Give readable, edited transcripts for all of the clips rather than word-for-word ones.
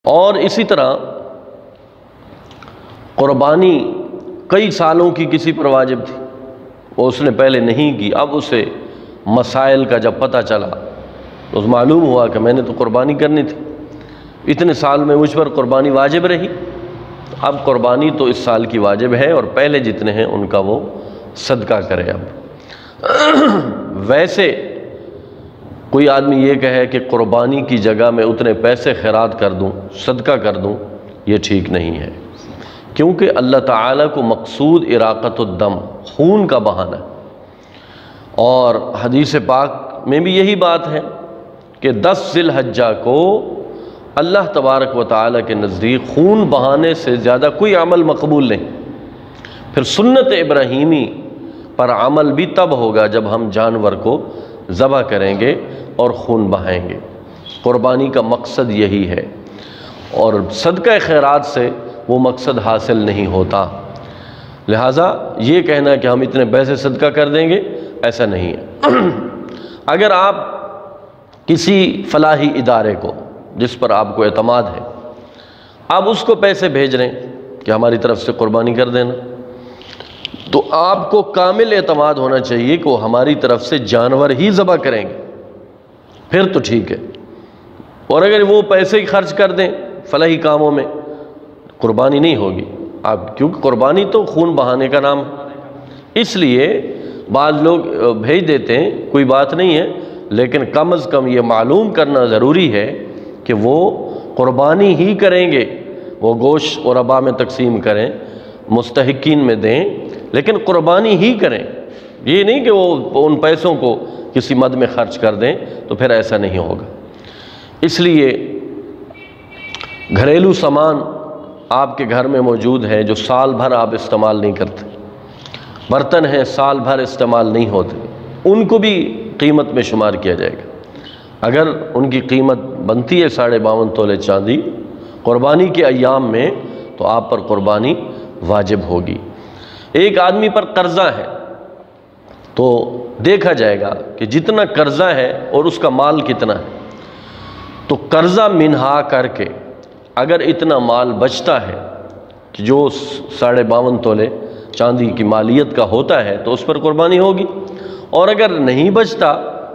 اور اسی طرح قربانی کئی سالوں کی کسی پر واجب تھی، وہ اس نے پہلے نہیں کی، اب اسے مسائل کا جب پتہ چلا تو معلوم ہوا کہ میں نے تو قربانی کرنی تھی، اتنے سال میں مجھ پر قربانی واجب رہی، اب قربانی تو اس سال کی واجب ہے اور پہلے جتنے ہیں ان کا وہ صدقہ کرے۔ اب ویسے کوئی آدمی یہ کہے کہ قربانی کی جگہ میں اتنے پیسے خیرات کر دوں، صدقہ کر دوں، یہ ٹھیک نہیں ہے، کیونکہ اللہ تعالیٰ کو مقصود اراقۃ الدم، خون کا بہانا ہے، اور حدیث پاک میں بھی یہی بات ہے کہ 10 ذی الحجہ کو اللہ تبارک و تعالیٰ کے نزدیک خون بہانے سے زیادہ کوئی عمل مقبول نہیں۔ پھر سنت ابراہیمی پر عمل بھی تب ہوگا جب ہم جانور کو ذبح کریں گے اور خون بہائیں گے۔ قربانی کا مقصد یہی ہے، اور صدقہ خیرات سے وہ مقصد حاصل نہیں ہوتا، لہٰذا یہ کہنا کہ ہم اتنے پیسے صدقہ کر دیں گے ایسا نہیں ہے۔ اگر آپ کسی فلاحی ادارے کو جس پر آپ کو اعتماد ہے، آپ اس کو پیسے بھیج رہے ہیں کہ ہماری طرف سے قربانی کر دینا، تو آپ کو کامل اعتماد ہونا چاہیے کہ وہ ہماری طرف سے جانور ہی ذبح کریں گے، پھر تو ٹھیک ہے۔ اور اگر وہ پیسے ہی خرچ کر دیں فلاحی کاموں میں، قربانی نہیں ہوگی آپ، کیونکہ قربانی تو خون بہانے کا نام ہے۔ اس لیے بعض لوگ بھیج دیتے ہیں، کوئی بات نہیں ہے، لیکن کم از کم یہ معلوم کرنا ضروری ہے کہ وہ قربانی ہی کریں گے، وہ گوشت غربا میں تقسیم کریں، مستحقین میں دیں، لیکن قربانی ہی کریں، یہ نہیں کہ وہ ان پیسوں کو کسی مد میں خرچ کر دیں، تو پھر ایسا نہیں ہوگا۔ اس لیے گھریلو سامان آپ کے گھر میں موجود ہے جو سال بھر آپ استعمال نہیں کرتے، برتن ہیں سال بھر استعمال نہیں ہوتے، ان کو بھی قیمت میں شمار کیا جائے گا۔ اگر ان کی قیمت بنتی ہے 52.5 تولے چاندی قربانی کے ایام میں، تو آپ پر قربانی واجب ہوگی۔ ایک آدمی پر قرضہ ہے تو دیکھا جائے گا کہ جتنا قرضہ ہے اور اس کا مال کتنا ہے، تو قرضہ منہا کر کے اگر اتنا مال بچتا ہے کہ جو 52.5 تولے چاندی کی مالیت کا ہوتا ہے، تو اس پر قربانی ہوگی، اور اگر نہیں بچتا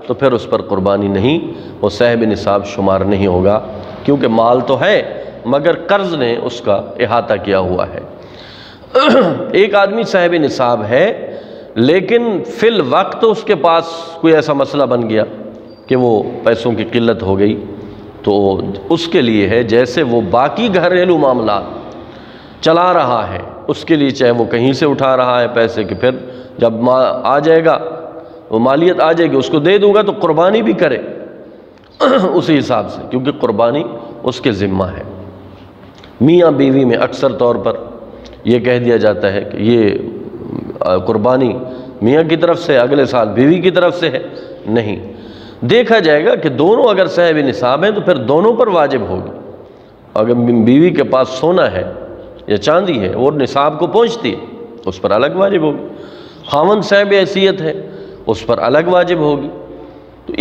تو پھر اس پر قربانی نہیں، وہ صاحب نصاب شمار نہیں ہوگا، کیونکہ مال تو ہے مگر قرض نے اس کا احاطہ کیا ہوا ہے۔ ایک آدمی صاحب نصاب ہے لیکن فی الوقت اس کے پاس کوئی ایسا مسئلہ بن گیا کہ وہ پیسوں کی قلت ہو گئی، تو اس کے لیے ہے جیسے وہ باقی گھریلو معاملات چلا رہا ہے، اس کے لیے چاہے وہ کہیں سے اٹھا رہا ہے پیسے کہ پھر جب آ جائے گا وہ مالیت آ جائے گی اس کو دے دوں گا، تو قربانی بھی کرے اسی حساب سے، کیونکہ قربانی اس کے ذمہ ہے۔ میاں بیوی میں اکثر طور پر یہ کہہ دیا جاتا ہے کہ یہ قربانی میاں کی طرف سے، اگلے سال بیوی کی طرف سے ہے، نہیں، دیکھا جائے گا کہ دونوں اگر صاحب نصاب ہیں تو پھر دونوں پر واجب ہوگی۔ اگر بیوی کے پاس سونا ہے یا چاندی ہے اور نصاب کو پہنچتی ہے، اس پر الگ واجب ہوگی، خاوند صاحب حیثیت ہے اس پر الگ واجب ہوگی۔ تو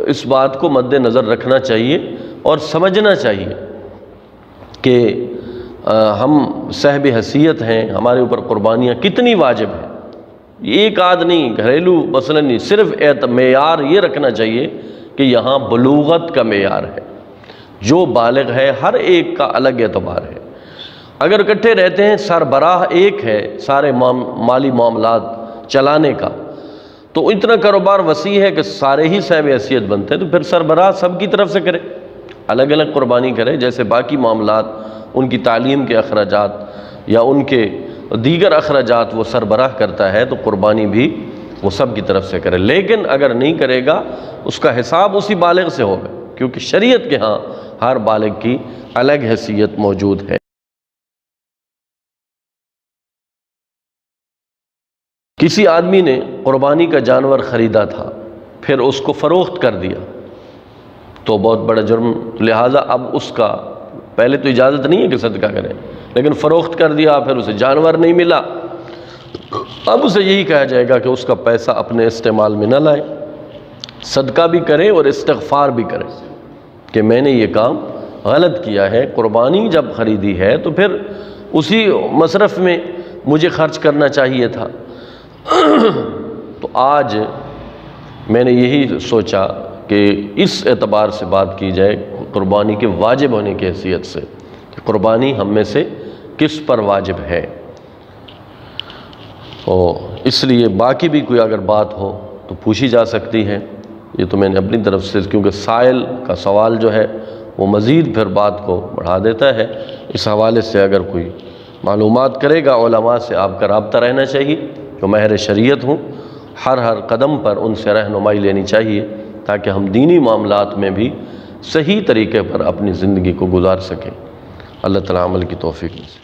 اس بات کو مد نظر رکھنا چاہیے اور سمجھنا چاہیے کہ ہم صاحب حیثیت ہیں، ہمارے اوپر قربانیاں کتنی واجب ہیں۔ ایک آدمی گھریلو مثلا نہیں، صرف معیار یہ رکھنا چاہیے کہ یہاں بلوغت کا معیار ہے، جو بالغ ہے ہر ایک کا الگ اعتبار ہے۔ اگر اکٹھے رہتے ہیں، سربراہ ایک ہے سارے مالی معاملات چلانے کا، تو اتنا کاروبار وسیع ہے کہ سارے ہی صاحب حیثیت بنتے ہیں، تو پھر سربراہ سب کی طرف سے کرے، الگ الگ قربانی کرے، جیسے باقی معاملات ان کی تعلیم کے اخراجات یا ان کے دیگر اخراجات وہ سربراہ کرتا ہے، تو قربانی بھی وہ سب کی طرف سے کرے۔ لیکن اگر نہیں کرے گا اس کا حساب اسی بالغ سے ہوگا، کیونکہ شریعت کے ہاں ہر بالغ کی الگ حیثیت موجود ہے۔ کسی آدمی نے قربانی کا جانور خریدا تھا، پھر اس کو فروخت کر دیا، تو بہت بڑا جرم، لہٰذا اب اس کا پہلے تو اجازت نہیں ہے کہ صدقہ کریں، لیکن فروخت کر دیا، پھر اسے جانور نہیں ملا، اب اسے یہی کہا جائے گا کہ اس کا پیسہ اپنے استعمال میں نہ لائے، صدقہ بھی کرے اور استغفار بھی کرے کہ میں نے یہ کام غلط کیا ہے۔ قربانی جب خریدی ہے تو پھر اسی مصرف میں مجھے خرچ کرنا چاہیے تھا۔ تو آج میں نے یہی سوچا کہ اس اعتبار سے بات کی جائے قربانی کے واجب ہونے کی حیثیت سے کہ قربانی ہم میں سے کس پر واجب ہے۔ اس لیے باقی بھی کوئی اگر بات ہو تو پوچھی جا سکتی ہے۔ یہ تو میں نے اپنی طرف سے، کیونکہ سائل کا سوال جو ہے وہ مزید پھر بات کو بڑھا دیتا ہے، اس حوالے سے اگر کوئی معلومات کرے گا علماء سے آپ کا رابطہ رہنا چاہیے، جو ماہر شریعت ہوں، ہر قدم پر ان سے رہنمائی لینی چاہیے تاکہ ہم دینی معاملات میں بھی صحیح طریقے پر اپنی زندگی کو گزار سکیں۔ اللہ تعالیٰ عمل کی توفیق دے۔